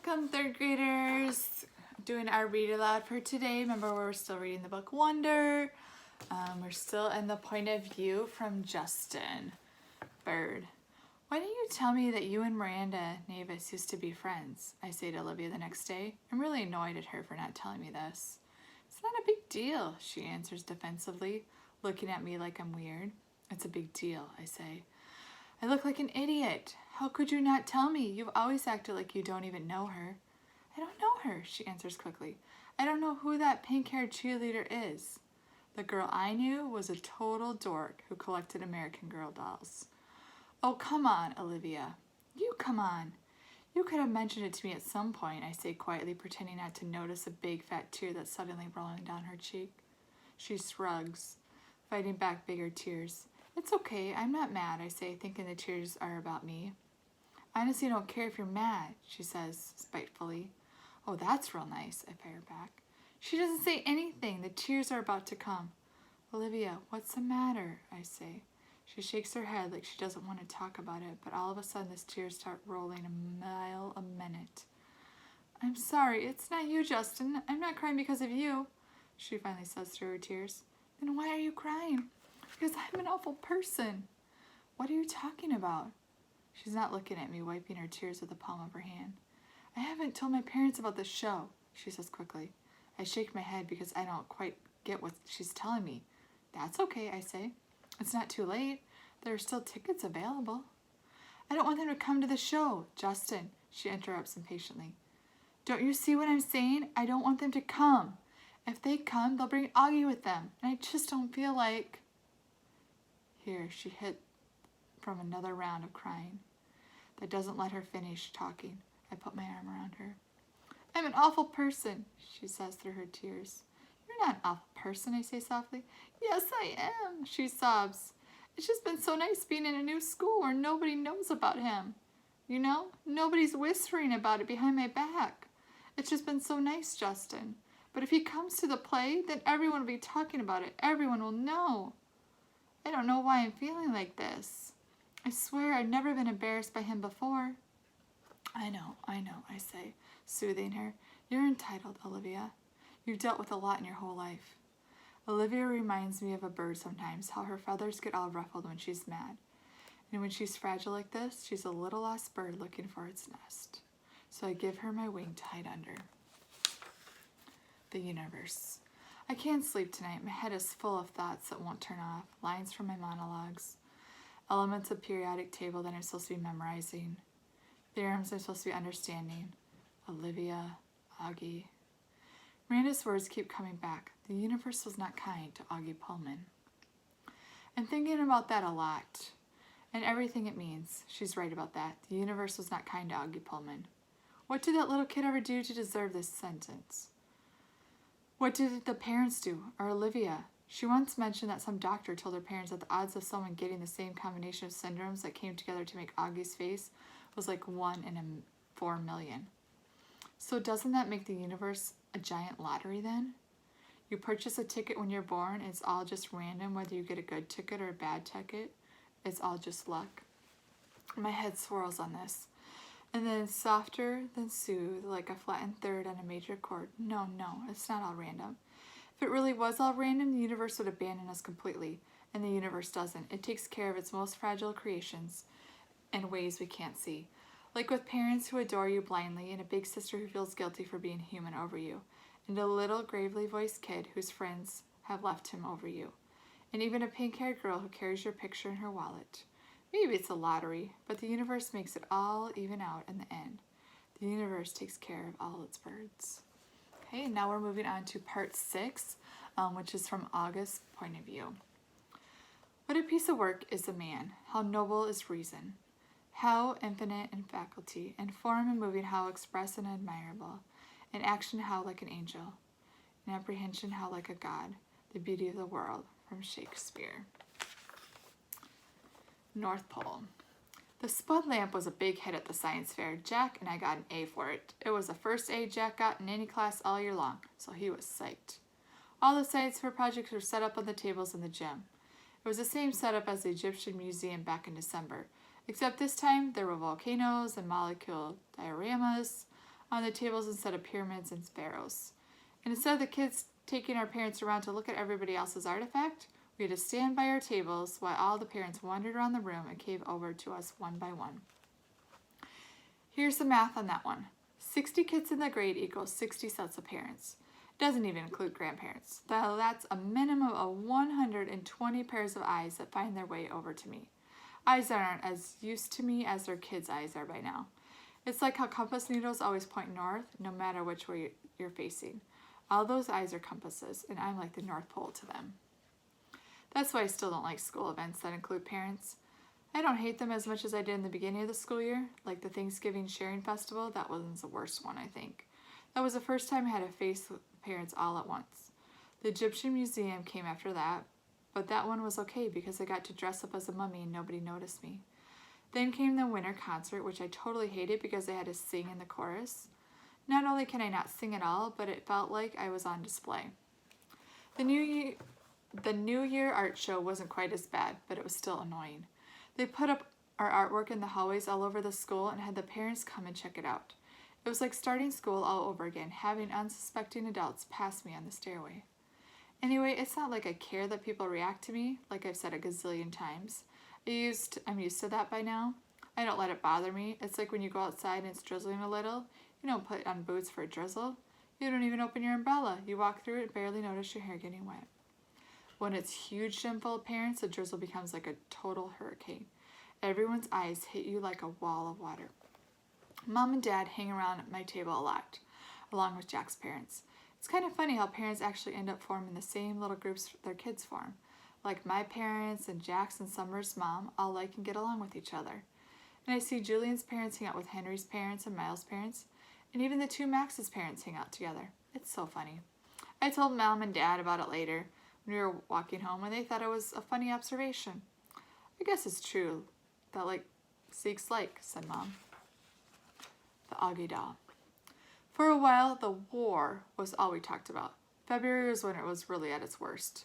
Welcome, third graders. Doing our read aloud for today. Remember, we're still reading the book Wonder. We're still in the point of view from Justin Bird. Why didn't you tell me that you and Miranda Navis used to be friends? I say to Olivia the next day. I'm really annoyed at her for not telling me this. It's not a big deal, she answers defensively, looking at me like I'm weird. It's a big deal, I say. I look like an idiot. How could you not tell me? You've always acted like you don't even know her. I don't know her, she answers quickly. I don't know who that pink-haired cheerleader is. The girl I knew was a total dork who collected American Girl dolls. Oh, come on, Olivia. You come on. You could have mentioned it to me at some point, I say quietly, pretending not to notice a big fat tear that's suddenly rolling down her cheek. She shrugs, fighting back bigger tears. It's okay, I'm not mad, I say, thinking the tears are about me. I honestly don't care if you're mad, she says spitefully. Oh, that's real nice, I fire back. She doesn't say anything. The tears are about to come. Olivia, what's the matter? I say. She shakes her head like she doesn't want to talk about it, but all of a sudden the tears start rolling a mile a minute. I'm sorry, it's not you, Justin. I'm not crying because of you, she finally says through her tears. Then why are you crying? Because I'm an awful person. What are you talking about? She's not looking at me, wiping her tears with the palm of her hand. I haven't told my parents about the show, she says quickly. I shake my head because I don't quite get what she's telling me. That's okay, I say. It's not too late. There are still tickets available. I don't want them to come to the show, Justin, she interrupts impatiently. Don't you see what I'm saying? I don't want them to come. If they come, they'll bring Augie with them, and I just don't feel like... Here, she hit from another round of crying. That doesn't let her finish talking. I put my arm around her. I'm an awful person, she says through her tears. You're not an awful person, I say softly. Yes, I am, she sobs. It's just been so nice being in a new school where nobody knows about him. You know, nobody's whispering about it behind my back. It's just been so nice, Justin. But if he comes to the play, then everyone will be talking about it. Everyone will know. I don't know why I'm feeling like this. I swear I've never been embarrassed by him before. I know, I say, soothing her. You're entitled, Olivia. You've dealt with a lot in your whole life. Olivia reminds me of a bird sometimes, how her feathers get all ruffled when she's mad. And when she's fragile like this, she's a little lost bird looking for its nest. So I give her my wing to hide under. The universe. I can't sleep tonight. My head is full of thoughts that won't turn off, lines from my monologues, elements of periodic table that I'm supposed to be memorizing, theorems I'm supposed to be understanding, Olivia, Augie. Miranda's words keep coming back. The universe was not kind to Augie Pullman. I'm thinking about that a lot, and everything it means. She's right about that. The universe was not kind to Augie Pullman. What did that little kid ever do to deserve this sentence? What did the parents do, or Olivia? She once mentioned that some doctor told her parents that the odds of someone getting the same combination of syndromes that came together to make Augie's face was like 1 in 4 million. So doesn't that make the universe a giant lottery then? You purchase a ticket when you're born, and it's all just random whether you get a good ticket or a bad ticket. It's all just luck. My head swirls on this. And then softer than soothe, like a flattened third on a major chord. No, it's not all random. If it really was all random, the universe would abandon us completely. And the universe doesn't. It takes care of its most fragile creations in ways we can't see. Like with parents who adore you blindly, and a big sister who feels guilty for being human over you, and a little gravely voiced kid whose friends have left him over you, and even a pink-haired girl who carries your picture in her wallet. Maybe it's a lottery, but the universe makes it all even out in the end. The universe takes care of all its birds. Okay, now we're moving on to part 6, which is from August's point of view. What a piece of work is a man, how noble is reason, how infinite in faculty, and form and moving how express and admirable, in action how like an angel, in apprehension how like a god, the beauty of the world, from Shakespeare. North Pole. The spud lamp was a big hit at the science fair. Jack and I got an A for it. It was the first A Jack got in any class all year long, so he was psyched. All the science fair projects were set up on the tables in the gym. It was the same setup as the Egyptian Museum back in December, except this time there were volcanoes and molecule dioramas on the tables instead of pyramids and pharaohs. And instead of the kids taking our parents around to look at everybody else's artifact, we had to stand by our tables while all the parents wandered around the room and came over to us one by one. Here's the math on that one. 60 kids in the grade equals 60 sets of parents. It doesn't even include grandparents. That's a minimum of 120 pairs of eyes that find their way over to me. Eyes that aren't as used to me as their kids' eyes are by now. It's like how compass needles always point north, no matter which way you're facing. All those eyes are compasses, and I'm like the North Pole to them. That's why I still don't like school events that include parents. I don't hate them as much as I did in the beginning of the school year, like the Thanksgiving Sharing Festival. That was the worst one, I think. That was the first time I had to face parents all at once. The Egyptian Museum came after that, but that one was okay because I got to dress up as a mummy and nobody noticed me. Then came the winter concert, which I totally hated because I had to sing in the chorus. Not only can I not sing at all, but it felt like I was on display. The New Year art show wasn't quite as bad, but it was still annoying. They put up our artwork in the hallways all over the school and had the parents come and check it out. It was like starting school all over again, having unsuspecting adults pass me on the stairway. Anyway, it's not like I care that people react to me, like I've said a gazillion times. I'm used to that by now. I don't let it bother me. It's like when you go outside and it's drizzling a little. You don't put on boots for a drizzle. You don't even open your umbrella. You walk through it and barely notice your hair getting wet. When it's huge and full of parents, the drizzle becomes like a total hurricane. Everyone's eyes hit you like a wall of water. Mom and Dad hang around at my table a lot, along with Jack's parents. It's kind of funny how parents actually end up forming the same little groups their kids form. Like my parents and Jack's and Summer's mom all like and get along with each other. And I see Julian's parents hang out with Henry's parents and Miles' parents, and even the two Max's parents hang out together. It's so funny. I told Mom and Dad about it later when we were walking home, and they thought it was a funny observation. I guess it's true that seeks like, said Mom. The Agida. For a while, the war was all we talked about. February was when it was really at its worst.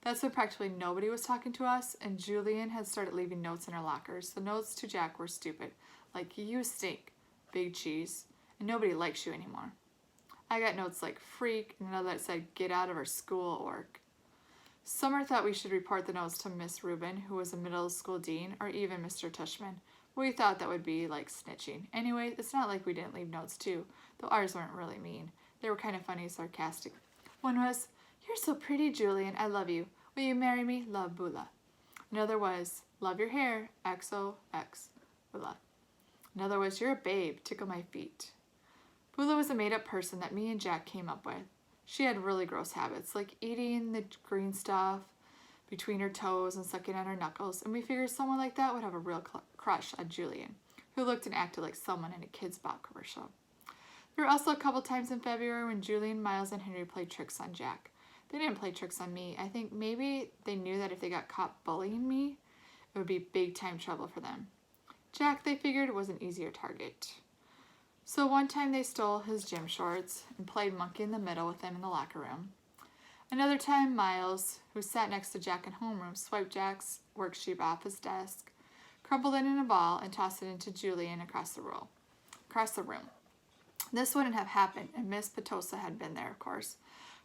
That's when practically nobody was talking to us, and Julian had started leaving notes in our lockers. The notes to Jack were stupid, like, you stink, big cheese, and nobody likes you anymore. I got notes like freak, and another that said get out of our school org. Summer thought we should report the notes to Miss Rubin, who was a middle school dean, or even Mr. Tushman. We thought that would be like snitching. Anyway, it's not like we didn't leave notes too, though ours weren't really mean. They were kind of funny, sarcastic. One was, you're so pretty, Julian, I love you. Will you marry me? Love, Bula. Another was, love your hair, XOX, Bula. Another was, you're a babe, tickle my feet. Bula was a made-up person that me and Jack came up with. She had really gross habits, like eating the green stuff between her toes and sucking on her knuckles, and we figured someone like that would have a real crush on Julian, who looked and acted like someone in a Kids Bop commercial. There were also a couple times in February when Julian, Miles, and Henry played tricks on Jack. They didn't play tricks on me. I think maybe they knew that if they got caught bullying me, it would be big time trouble for them. Jack, they figured, was an easier target. So one time they stole his gym shorts and played monkey in the middle with him in the locker room. Another time, Miles, who sat next to Jack in homeroom, swiped Jack's worksheet off his desk, crumpled it in a ball, and tossed it into Julian across the room. This wouldn't have happened, and Miss Petosa had been there, of course.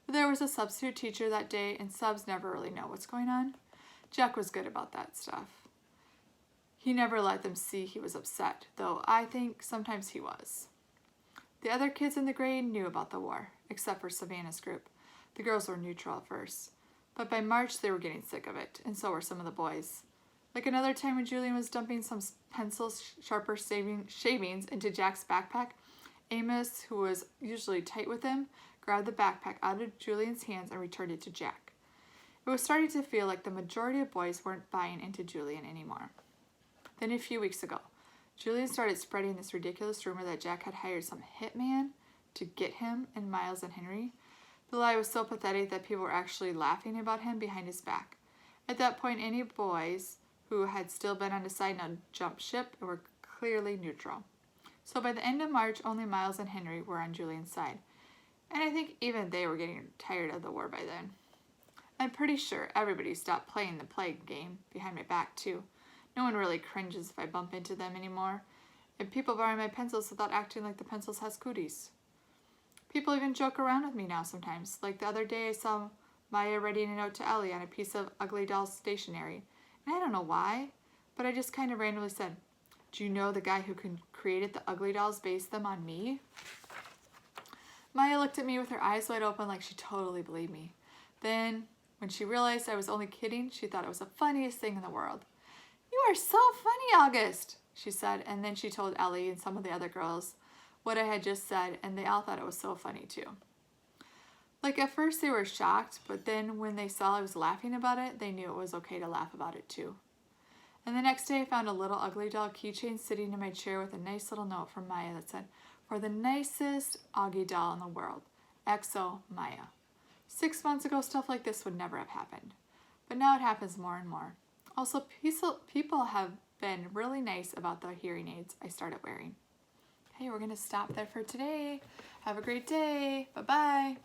But there was a substitute teacher that day, and subs never really know what's going on. Jack was good about that stuff. He never let them see he was upset, though I think sometimes he was. The other kids in the grade knew about the war, except for Savannah's group. The girls were neutral at first, but by March they were getting sick of it, and so were some of the boys. Like another time when Julian was dumping some pencil sharper shavings into Jack's backpack, Amos, who was usually tight with him, grabbed the backpack out of Julian's hands and returned it to Jack. It was starting to feel like the majority of boys weren't buying into Julian anymore. Then a few weeks ago, Julian started spreading this ridiculous rumor that Jack had hired some hitman to get him and Miles and Henry. The lie was so pathetic that people were actually laughing about him behind his back. At that point, any boys who had still been undecided now jumped ship and were clearly neutral. So by the end of March, only Miles and Henry were on Julian's side. And I think even they were getting tired of the war by then. I'm pretty sure everybody stopped playing the plague game behind my back too. No one really cringes if I bump into them anymore. And people borrow my pencils without acting like the pencils has cooties. People even joke around with me now sometimes. Like the other day I saw Maya writing a note to Ellie on a piece of Ugly Doll's stationery. And I don't know why, but I just kind of randomly said, "Do you know the guy who created the Ugly Dolls based them on me?" Maya looked at me with her eyes wide open like she totally believed me. Then, when she realized I was only kidding, she thought it was the funniest thing in the world. "You are so funny, August," she said, and then she told Ellie and some of the other girls what I had just said, and they all thought it was so funny too. Like at first they were shocked, but then when they saw I was laughing about it, they knew it was okay to laugh about it too. And the next day I found a little Ugly Doll keychain sitting in my chair with a nice little note from Maya that said, "For the nicest Augie doll in the world, XO Maya." 6 months ago, stuff like this would never have happened. But now it happens more and more. Also, people have been really nice about the hearing aids I started wearing. Hey, we're going to stop there for today. Have a great day. Bye-bye.